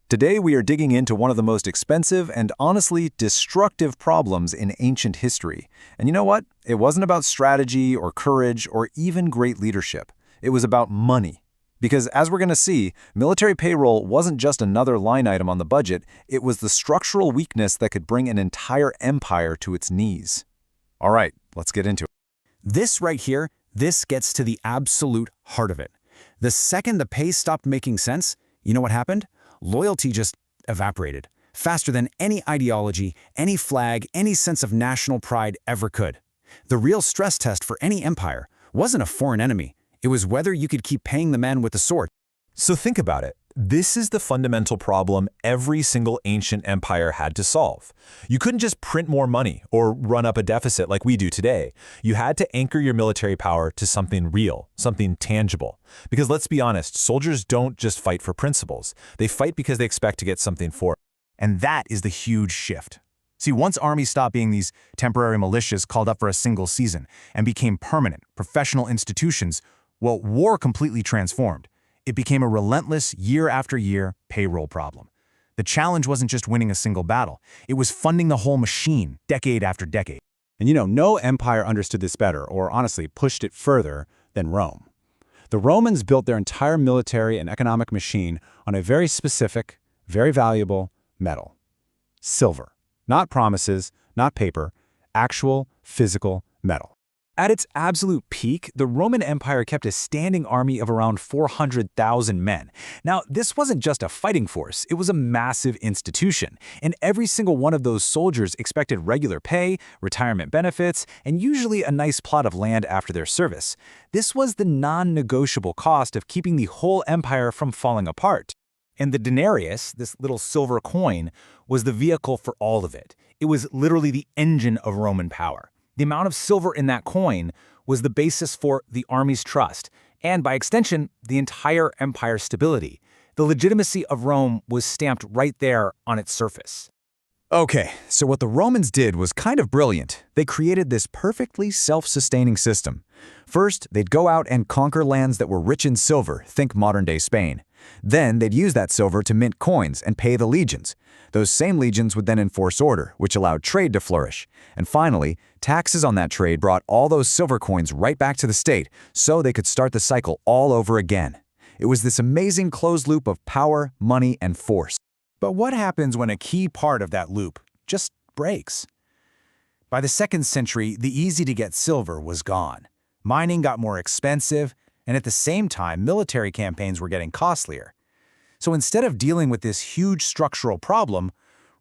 Today we are digging into one of the most expensive and honestly destructive problems in ancient history. And you know what? It wasn't about strategy or courage or even great leadership. It was about money. Because as we're going to see, military payroll wasn't just another line item on the budget, it was the structural weakness that could bring an entire empire to its knees. All right, let's get into it. This right here, this gets to the absolute heart of it. The second the pay stopped making sense, you know what happened? Loyalty just evaporated, faster than any ideology, any flag, any sense of national pride ever could. The real stress test for any empire wasn't a foreign enemy. It was whether you could keep paying the man with the sword. So think about it. This is the fundamental problem every single ancient empire had to solve. You couldn't just print more money or run up a deficit like we do today. You had to anchor your military power to something real, something tangible. Because let's be honest, soldiers don't just fight for principles. They fight because they expect to get something for it. And that is the huge shift. See, once armies stopped being these temporary militias called up for a single season and became permanent, professional institutions, well, war completely transformed. It became a relentless, year-after-year payroll problem. The challenge wasn't just winning a single battle. It was funding the whole machine, decade after decade. And no empire understood this better, or honestly pushed it further, than Rome. The Romans built their entire military and economic machine on a very specific, very valuable metal. Silver. Not promises, not paper, actual, physical metal. At its absolute peak, the Roman Empire kept a standing army of around 400,000 men. Now, this wasn't just a fighting force, it was a massive institution, and every single one of those soldiers expected regular pay, retirement benefits, and usually a nice plot of land after their service. This was the non-negotiable cost of keeping the whole empire from falling apart. And the denarius, this little silver coin, was the vehicle for all of it. It was literally the engine of Roman power. The amount of silver in that coin was the basis for the army's trust, and by extension, the entire empire's stability. The legitimacy of Rome was stamped right there on its surface. Okay, so what the Romans did was kind of brilliant. They created this perfectly self-sustaining system. First, they'd go out and conquer lands that were rich in silver, think modern-day Spain. Then they'd use that silver to mint coins and pay the legions. Those same legions would then enforce order, which allowed trade to flourish. And finally, taxes on that trade brought all those silver coins right back to the state, so they could start the cycle all over again. It was this amazing closed loop of power, money, and force. But what happens when a key part of that loop just breaks? By the 2nd century, the easy-to-get silver was gone. Mining got more expensive, and at the same time, military campaigns were getting costlier. So instead of dealing with this huge structural problem,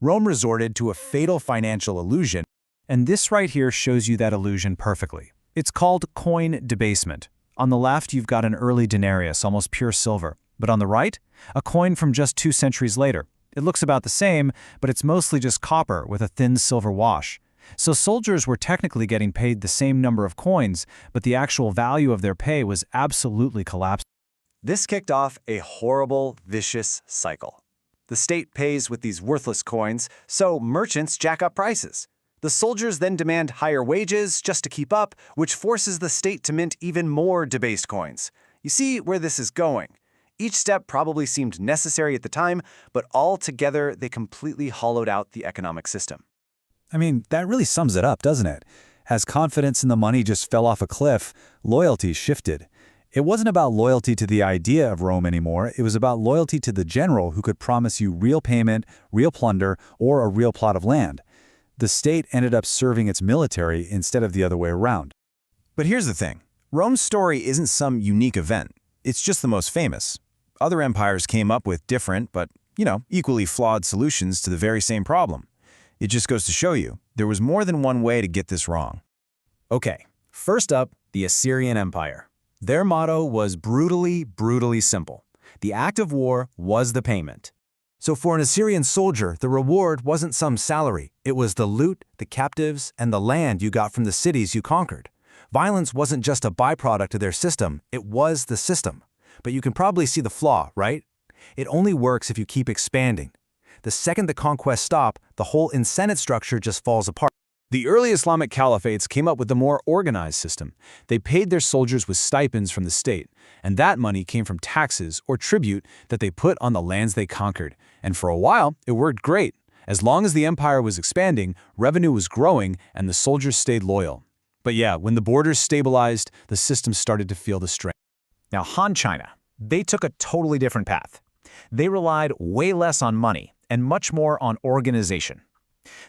Rome resorted to a fatal financial illusion. And this right here shows you that illusion perfectly. It's called coin debasement. On the left, you've got an early denarius, almost pure silver. But on the right, a coin from just 2 centuries later. It looks about the same, but it's mostly just copper with a thin silver wash. So soldiers were technically getting paid the same number of coins, but the actual value of their pay was absolutely collapsed. This kicked off a horrible, vicious cycle. The state pays with these worthless coins, so merchants jack up prices. The soldiers then demand higher wages just to keep up, which forces the state to mint even more debased coins. You see where this is going. Each step probably seemed necessary at the time, but altogether they completely hollowed out the economic system. I mean, that really sums it up, doesn't it? As confidence in the money just fell off a cliff, loyalty shifted. It wasn't about loyalty to the idea of Rome anymore, it was about loyalty to the general who could promise you real payment, real plunder, or a real plot of land. The state ended up serving its military instead of the other way around. But here's the thing. Rome's story isn't some unique event. It's just the most famous. Other empires came up with different, but, equally flawed solutions to the very same problem. It just goes to show you, there was more than one way to get this wrong. Okay, first up, the Assyrian Empire. Their motto was brutally, brutally simple. The act of war was the payment. So for an Assyrian soldier, the reward wasn't some salary. It was the loot, the captives, and the land you got from the cities you conquered. Violence wasn't just a byproduct of their system, it was the system. But you can probably see the flaw, right? It only works if you keep expanding. The second the conquests stop, the whole incentive structure just falls apart. The early Islamic caliphates came up with a more organized system. They paid their soldiers with stipends from the state, and that money came from taxes or tribute that they put on the lands they conquered. And for a while, it worked great. As long as the empire was expanding, revenue was growing, and the soldiers stayed loyal. But yeah, when the borders stabilized, the system started to feel the strain. Now, Han China, they took a totally different path. They relied way less on money and much more on organization.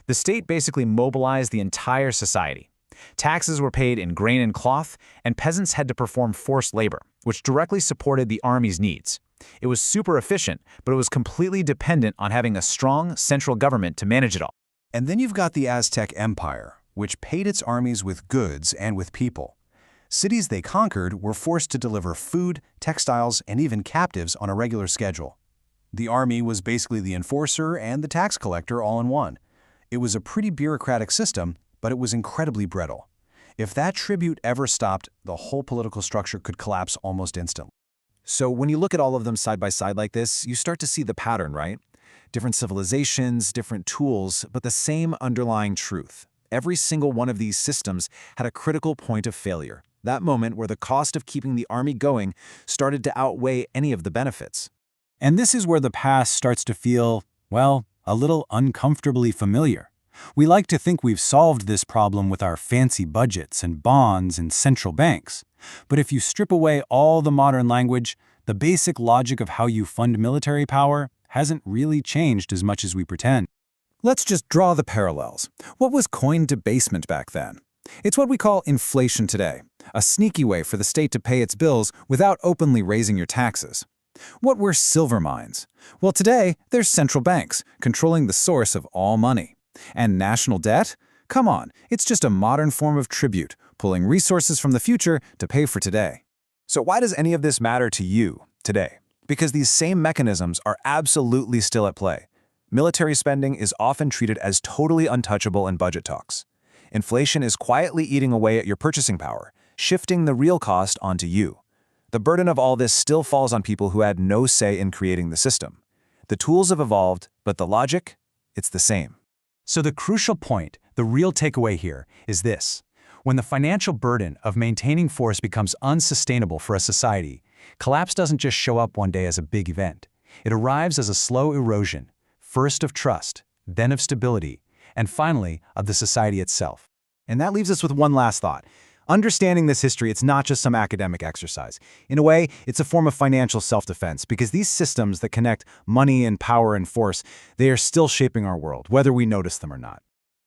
The state basically mobilized the entire society. Taxes were paid in grain and cloth, and peasants had to perform forced labor, which directly supported the army's needs. It was super efficient, but it was completely dependent on having a strong central government to manage it all. And then you've got the Aztec Empire, which paid its armies with goods and with people. Cities they conquered were forced to deliver food, textiles, and even captives on a regular schedule. The army was basically the enforcer and the tax collector all in one. It was a pretty bureaucratic system, but it was incredibly brittle. If that tribute ever stopped, the whole political structure could collapse almost instantly. So when you look at all of them side by side like this, you start to see the pattern, right? Different civilizations, different tools, but the same underlying truth. Every single one of these systems had a critical point of failure. That moment where the cost of keeping the army going started to outweigh any of the benefits. And this is where the past starts to feel, well, a little uncomfortably familiar. We like to think we've solved this problem with our fancy budgets and bonds and central banks. But if you strip away all the modern language, the basic logic of how you fund military power hasn't really changed as much as we pretend. Let's just draw the parallels. What was coin debasement back then? It's what we call inflation today, a sneaky way for the state to pay its bills without openly raising your taxes. What were silver mines? Well, today, there's central banks controlling the source of all money. And national debt? Come on, it's just a modern form of tribute, pulling resources from the future to pay for today. So why does any of this matter to you today? Because these same mechanisms are absolutely still at play. Military spending is often treated as totally untouchable in budget talks. Inflation is quietly eating away at your purchasing power, shifting the real cost onto you. The burden of all this still falls on people who had no say in creating the system. The tools have evolved, but the logic, it's the same. So the crucial point, the real takeaway here, is this. When the financial burden of maintaining force becomes unsustainable for a society, collapse doesn't just show up one day as a big event. It arrives as a slow erosion, first of trust, then of stability, and finally of the society itself. And that leaves us with one last thought. Understanding this history, it's not just some academic exercise. In a way, it's a form of financial self-defense, because these systems that connect money and power and force, they are still shaping our world, whether we notice them or not.